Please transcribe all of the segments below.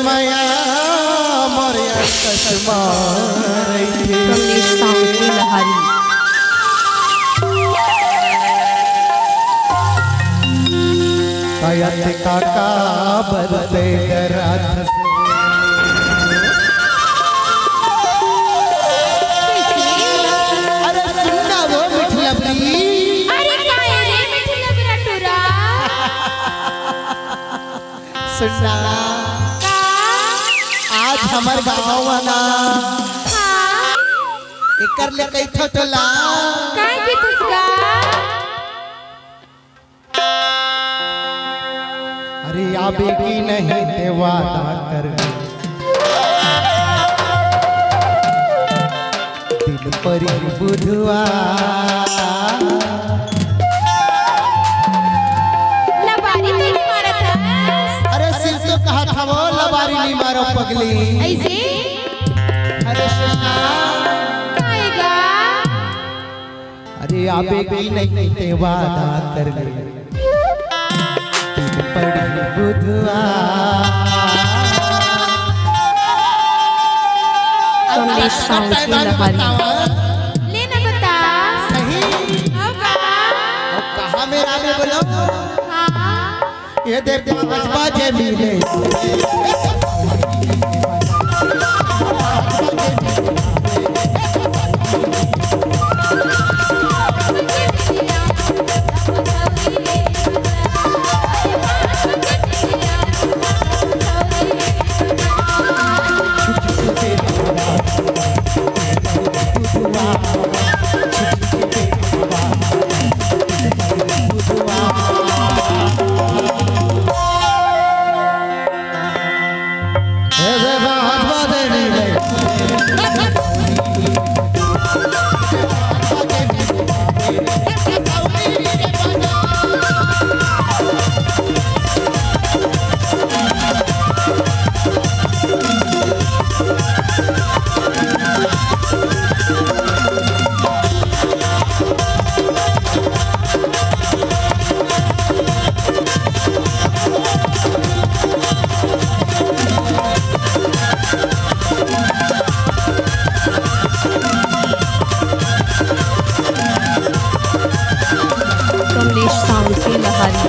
माया मोरिया चश्मा कमलेश साउंड की लहारी। आयत काका बरते रात से सुनना आज हमार गाँव ना एकर ले कैथो तोला काय की तुसगा अरे आबे की नहीं ते वादा कर दिल पर बुधवा वो लबारी नहीं मारो पगली ऐसे अरे काएगा अरे आबे की नहीं ते वादा कर ले पड़ी बुधवा कमलेश साउंड की लहारी। लेना बता सही अब कहाँ मेरा में बोलो हाँ ये दे पाँच बाजे मिले कमलेश साउंड की लहारी।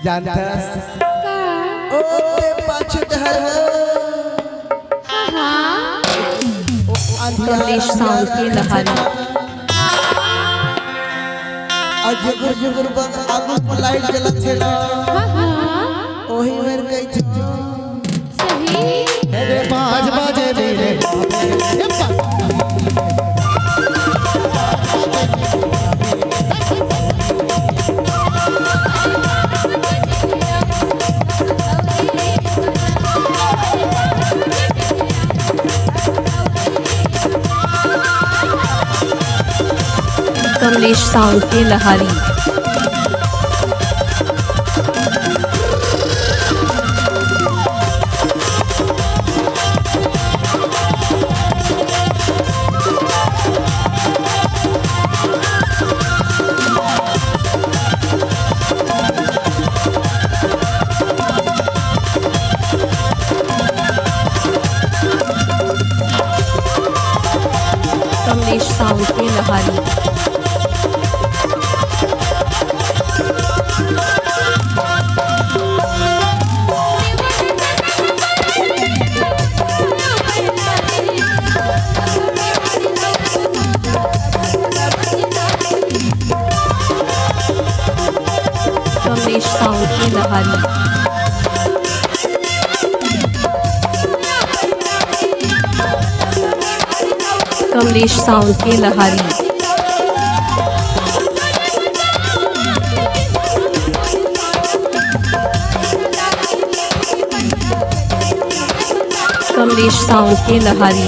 जानतास ओ ते पाछ धर हाँ कमलेश साउंड की लहारी। अजगर जगर बग आगु पर लाइट जलत छे ना ओही मेर कहि छ सही अरे 5 बजे रे कमलेश साउंड की लहारी। कमलेश साउंड की लहारी। के लहारी। कमलेश साउंड के लहारी। कमलेश साउंड के लहारी।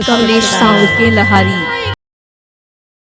कमलेश साउंड के लहारी।